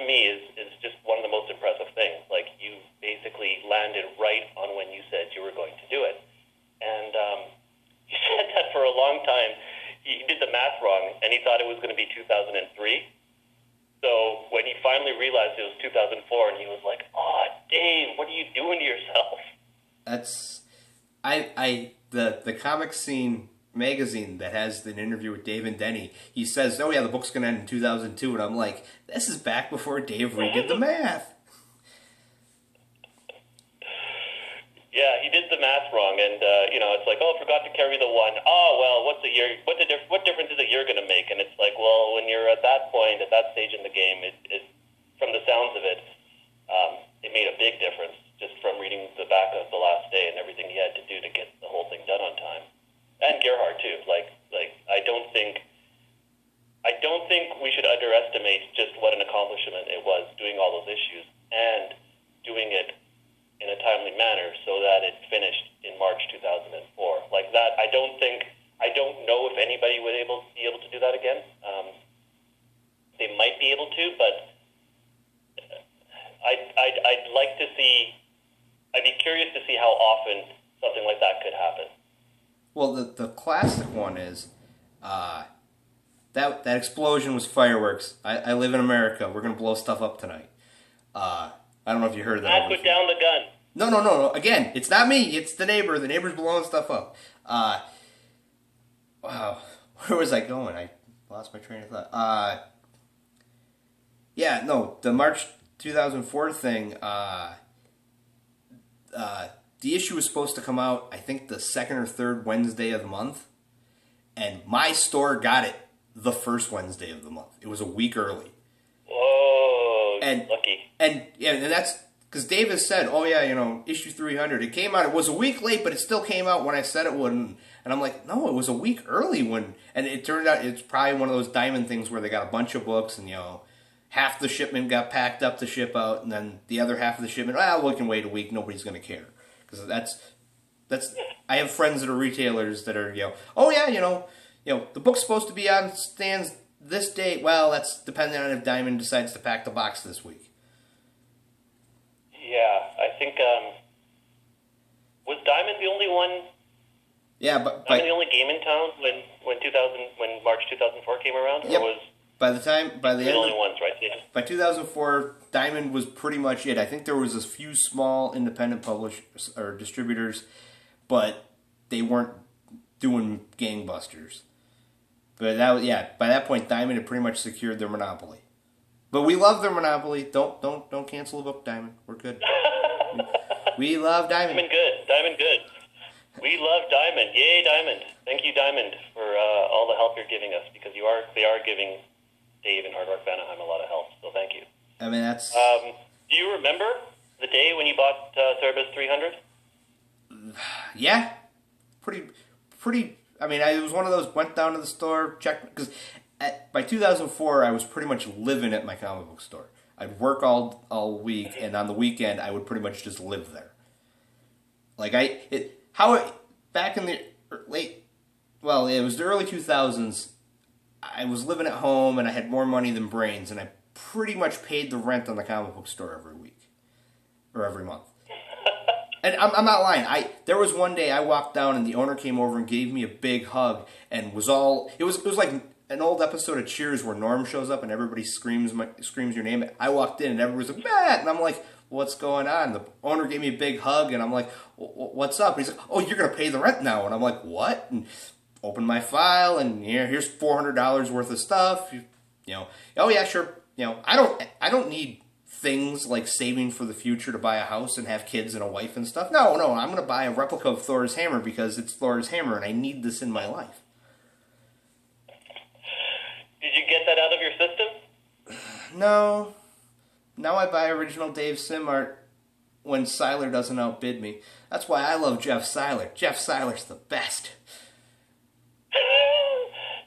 me is just one of the most impressive things. Like, you basically landed right on when you said you were going to do it. And you said that for a long time. He did the math wrong, and he thought it was going to be 2003. So when he finally realized it was 2004, and he was like, "Oh, Dave, what are you doing to yourself?" The Comic Scene magazine that has an interview with Dave and Denny, he says, "Oh yeah, the book's going to end in 2002," and I'm like, this is back before Dave redid the math. Yeah, he did the math wrong, and it's like, oh, forgot to carry the one. Oh, well, what's a year? What difference is a year going to make? And it's like, well, when you're at that point, at that stage in the game, it from the sounds of it, it made a big difference just from reading the back of The Last Day and everything he had to do to get the whole thing done on time. And Gerhard too. Like I don't think we should underestimate just what an accomplishment it was doing all those issues and doing it in a timely manner so that it finished in March 2004. Like that, I don't know if anybody would be able to do that again. They might be able to, but I'd like to see. I'd be curious to see how often something like that could happen. Well, the classic one is that explosion was fireworks. I live in America. We're gonna blow stuff up tonight. I don't know if you heard that. I put down the gun. No. Again, it's not me. It's the neighbor. The neighbor's blowing stuff up. Wow. Where was I going? I lost my train of thought. The March 2004 thing, the issue was supposed to come out, I think, the second or third Wednesday of the month. And my store got it the first Wednesday of the month. It was a week early. Whoa, lucky. And that's because Davis said, "Oh yeah, issue 300." It came out. It was a week late, but it still came out when I said it would. And I'm like, no, it was a week early and it turned out it's probably one of those Diamond things where they got a bunch of books and half the shipment got packed up to ship out, and then the other half of the shipment, we can wait a week. Nobody's going to care because that's. I have friends that are retailers that are the book's supposed to be on stands this date. Well, that's depending on if Diamond decides to pack the box this week. Yeah, I think was Diamond the only one? Yeah, but Diamond the only game in town when March 2004 came around, yep. Or was the only ones, right? Yeah. By 2004, Diamond was pretty much it. I think there was a few small independent publishers or distributors, but they weren't doing gangbusters. But by that point, Diamond had pretty much secured their monopoly. But we love their monopoly. Don't cancel the book, Diamond. We're good. We love Diamond. Diamond good. We love Diamond. Yay, Diamond. Thank you, Diamond, for all the help you're giving us, because they are giving Dave and Hard Rock Vanaheim a lot of help, so thank you. I mean, that's... do you remember the day when you bought Cerebus 300? Yeah. Pretty... I mean, it was one of those, went down to the store, checked... Because by 2004, I was pretty much living at my comic book store. I'd work all week, and on the weekend, I would pretty much just live there. Back in the late... Well, it was the early 2000s. I was living at home, and I had more money than brains, and I pretty much paid the rent on the comic book store every week. Or every month. And I'm not lying. There was one day I walked down, and the owner came over and gave me a big hug, and was all... It was like an old episode of Cheers where Norm shows up, and everybody screams your name. I walked in, and everybody was like, Matt! And I'm like, what's going on? The owner gave me a big hug, and I'm like, what's up? And he's like, oh, you're going to pay the rent now. And I'm like, what? And open my file, and here's $400 worth of stuff. Oh yeah, sure. I don't need things like saving for the future to buy a house and have kids and a wife and stuff. No, I'm going to buy a replica of Thor's hammer because it's Thor's hammer, and I need this in my life. Did you get that out of your system? No. Now I buy original Dave Sim art when Seiler doesn't outbid me. That's why I love Jeff Seiler. Jeff Seiler's the best.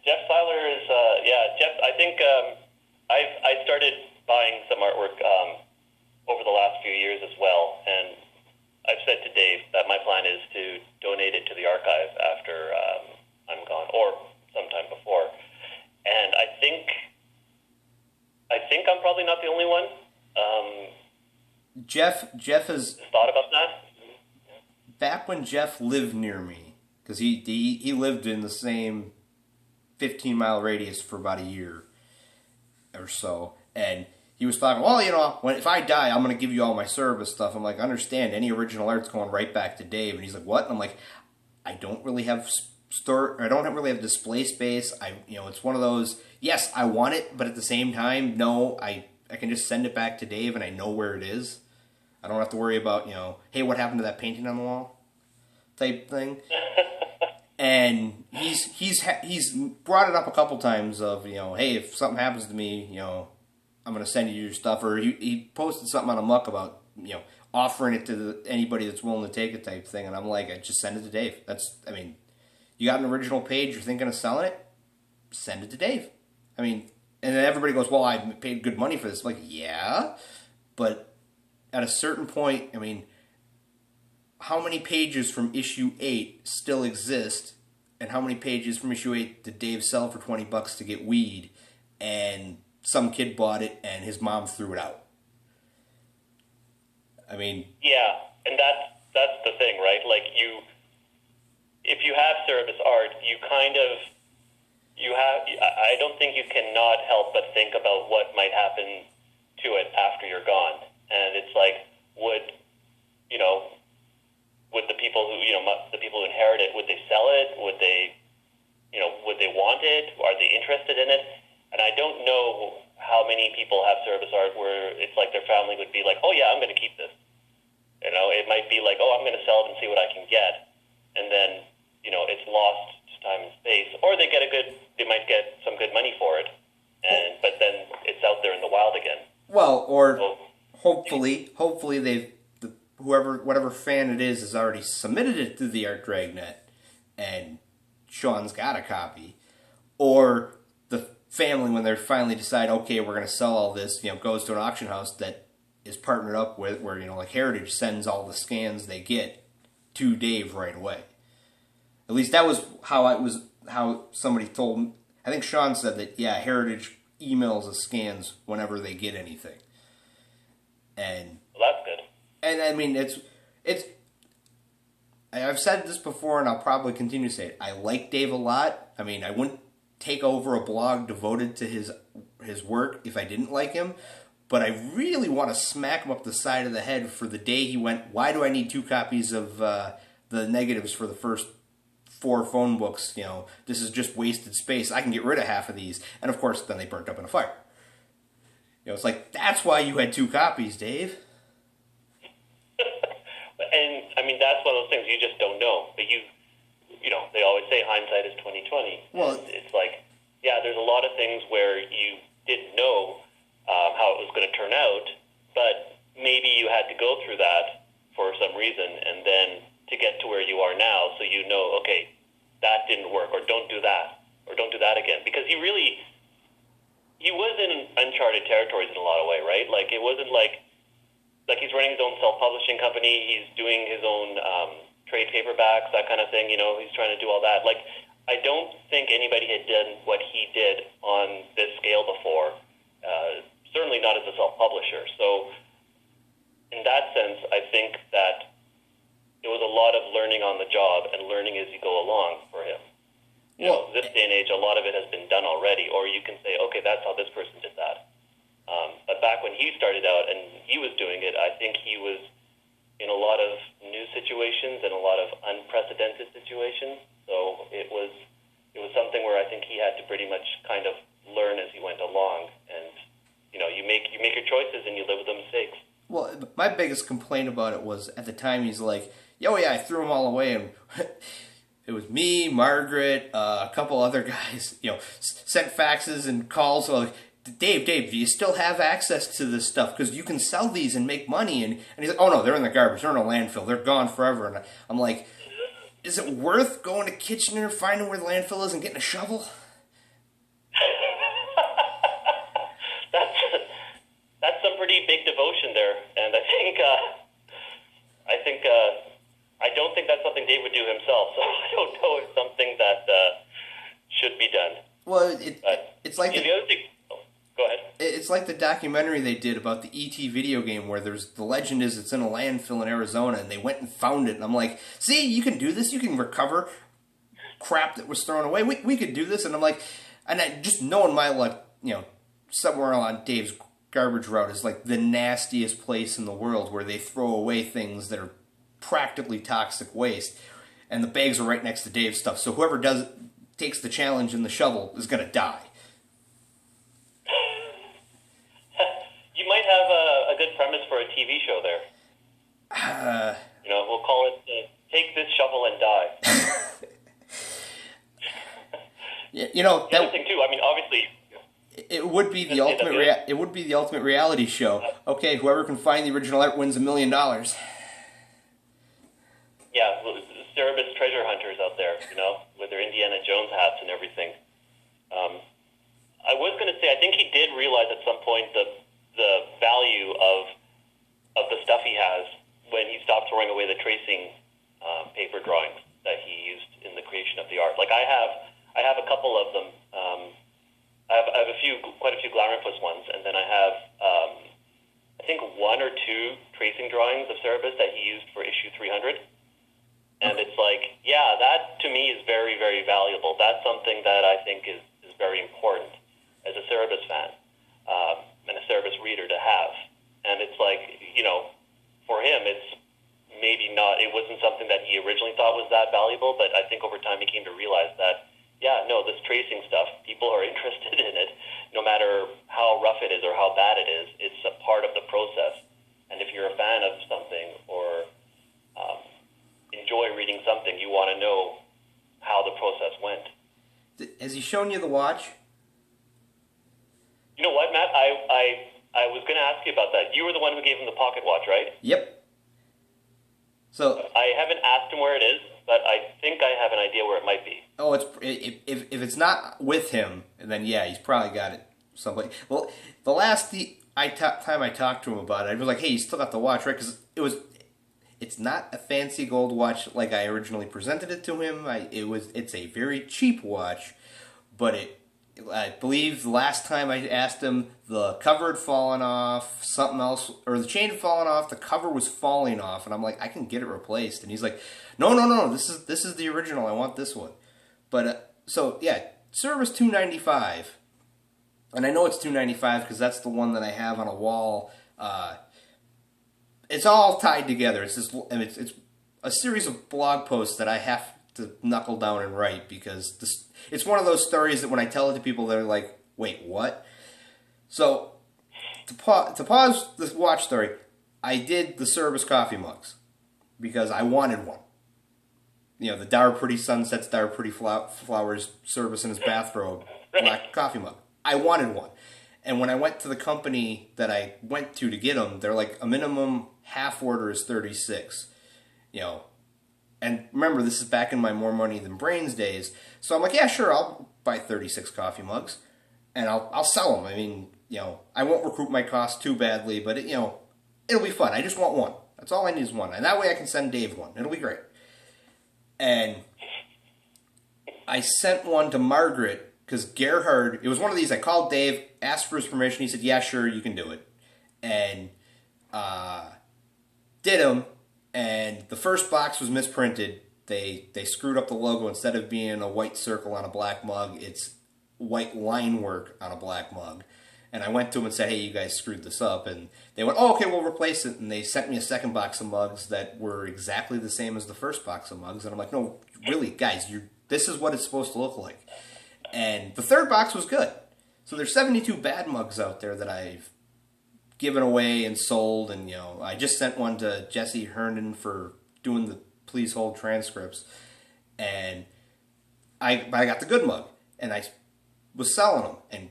Jeff Seiler is, Jeff, I think I started buying some artwork over the last few years as well, and I've said to Dave that my plan is to donate it to the archive after I'm gone, or sometime before. And I think I'm probably not the only one. Jeff has thought about that. Back when Jeff lived near me, because he lived in the same 15-mile radius for about a year or so, and he was talking, well, if I die, I'm going to give you all my Cerebus stuff. I'm like, understand, any original art's going right back to Dave. And he's like, what? And I'm like, I don't really have really have display space. It's one of those, yes, I want it, but at the same time, no, I can just send it back to Dave and I know where it is. I don't have to worry about, hey, what happened to that painting on the wall type thing. And he's brought it up a couple times of, hey, if something happens to me, I'm going to send you your stuff. Or he posted something on a muck about, offering it to anybody that's willing to take it type thing. And I'm like, I just send it to Dave. You got an original page, you're thinking of selling it, send it to Dave. And then everybody goes, well, I paid good money for this. I'm like, yeah, but at a certain point, how many pages from issue 8 still exist, and how many pages from issue 8 did Dave sell for $20 to get weed, and some kid bought it and his mom threw it out? Yeah, and that's the thing, right? Like, if you have Cerebus art, I don't think you cannot help but think about what might happen to it after you're gone. And it's like, would the people who, the people who inherit it, would they sell it? Would they want it? Are they interested in it? And I don't know how many people have Cerebus art where it's like their family would be like, oh yeah, I'm going to keep this. It might be like, oh, I'm going to sell it and see what I can get. And then, it's lost to time and space. Or they might get some good money for it. But then it's out there in the wild again. Well, or hopefully whatever fan it is has already submitted it to the Art Dragnet, and Sean's got a copy. Or the family, when they finally decide, okay, we're going to sell all this, goes to an auction house that is partnered up with, where, like Heritage sends all the scans they get to Dave right away. At least that was how somebody told me. I think Sean said that, yeah, Heritage emails the scans whenever they get anything. And well, that's good. And I've said this before, and I'll probably continue to say it. I like Dave a lot. I wouldn't take over a blog devoted to his work if I didn't like him. But I really want to smack him up the side of the head for the day he went, why do I need 2 copies of the negatives for the first 4 phone books? This is just wasted space. I can get rid of half of these. And of course, then they burnt up in a fire. It's like, that's why you had 2 copies, Dave. And that's one of those things you just don't know. But they always say hindsight is 20/20. Well, it's like, yeah, there's a lot of things where you didn't know how it was going to turn out, but maybe you had to go through that for some reason, and then to get to where you are now, so okay, that didn't work, or don't do that, or don't do that again. Because he was in uncharted territories in a lot of ways, right? Like, it wasn't like he's running his own self-publishing company, he's doing his own trade paperbacks, that kind of thing, he's trying to do all that. Like, I don't think anybody had done what he did on this scale before, certainly not as a self-publisher. So, in that sense, I think that it was a lot of learning on the job and learning as you go along for him. This day and age, a lot of it has been done already, or you can say, okay, that's how this person did that. But back when he started out and he was doing it, I think he was in a lot of new situations and a lot of unprecedented situations. So it was something where I think he had to pretty much kind of learn as he went along. And you make your choices and you live with the mistakes. Well, my biggest complaint about it was at the time he's like, "Yo, yeah, I threw them all away," and it was me, Margaret, a couple other guys, sent faxes and calls. So like, Dave, do you still have access to this stuff? Because you can sell these and make money. And he's like, oh no, they're in the garbage. They're in a landfill. They're gone forever. And I'm like, is it worth going to Kitchener, finding where the landfill is, and getting a shovel? That's some pretty big devotion there, and I don't think that's something Dave would do himself. So I don't know if it's something that should be done. Well, it's like the other thing. Oh, go ahead. It's like the documentary they did about the E.T. video game where the legend is it's in a landfill in Arizona and they went and found it. And I'm like, see, you can do this. You can recover crap that was thrown away. We could do this. And I'm like, and just knowing my luck, somewhere on Dave's garbage route is like the nastiest place in the world where they throw away things that are practically toxic waste. And the bags are right next to Dave's stuff. So whoever takes the challenge in the shovel is going to die. You might have a good premise for a TV show there. We'll call it Take This Shovel and Die. The other thing too, I mean, obviously... It would be the ultimate reality show. Okay, whoever can find the original art wins $1 million. Yeah, Cerebus treasure hunters out there, with their Indiana Jones hats and everything. I was going to say, I think he did realize at some point the value of the stuff he has when he stopped throwing away the tracing paper drawings that he used in the creation of the art. Like I have a couple of them. I have quite a few Glamourpuss ones, and then I have I think 1 or 2 tracing drawings of Cerebus that he used for issue 300. And it's like, yeah, that to me is very, very valuable. That's something that I think is very important as a Cerebus fan and a Cerebus reader to have. And it's like, for him, it's maybe not, it wasn't something that he originally thought was that valuable, but I think over time he came to realize that, yeah, no, this tracing stuff, people are interested in it, no matter how rough it is or how bad it is. It's a part of the process. And if you're a fan of something or enjoy reading something, you want to know how the process went. Has he shown you the watch? You know what, Matt? I was going to ask you about that. You were the one who gave him the pocket watch, right? Yep. So I haven't asked him where it is, but I think I have an idea where it might be. Oh, if it's not with him, then yeah, he's probably got it someplace. Well, the last time I talked to him about it, I was like, "Hey, you still got the watch, right?" Because it's not a fancy gold watch like I originally presented it to him. It's a very cheap watch, but I believe the last time I asked him, the cover had fallen off, something else, or the chain had fallen off, the cover was falling off, and I'm like, I can get it replaced. And he's like, no, this is the original, I want this one. But, so, yeah, Cerebus $295, and I know it's $295 because that's the one that I have on a wall. It's all tied together. It's a series of blog posts that I have to knuckle down and write because it's one of those stories that when I tell it to people, they're like, wait, what? So, to pause this watch story, I did the Cerebus coffee mugs because I wanted one. The Dar Pretty Sunsets, Dar Pretty Flowers, Cerebus in his bathrobe, black coffee mug. I wanted one. And when I went to the company that I went to get them, they're like, a minimum half order is 36. And remember, this is back in my more money than brains days. So I'm like, yeah, sure, I'll buy 36 coffee mugs, and I'll sell them. I mean, I won't recoup my costs too badly, but it'll be fun. I just want one. That's all I need is one, and that way I can send Dave one. It'll be great. And I sent one to Margaret because Gerhard. It was one of these. I called Dave, asked for his permission. He said, yeah, sure, you can do it, and did them. And the first box was misprinted. They screwed up the logo. Instead of being a white circle on a black mug, it's white line work on a black mug. And I went to them and said, hey, you guys screwed this up. And they went, oh, okay, we'll replace it. And they sent me a second box of mugs that were exactly the same as the first box of mugs. And I'm like, no, really, guys, this is what it's supposed to look like. And the third box was good. So there's 72 bad mugs out there that I've given away and sold, and I just sent one to Jesse Herndon for doing the Please Hold transcripts, and I got the good mug, and I was selling them, and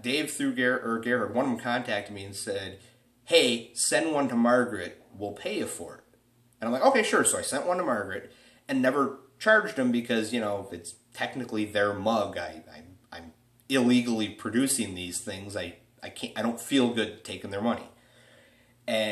Dave through Gerhard, one of them contacted me and said, hey, send one to Margaret, we'll pay you for it. And I'm like, okay, sure. So I sent one to Margaret and never charged them because, it's technically their mug. I'm illegally producing these things. I don't feel good taking their money. And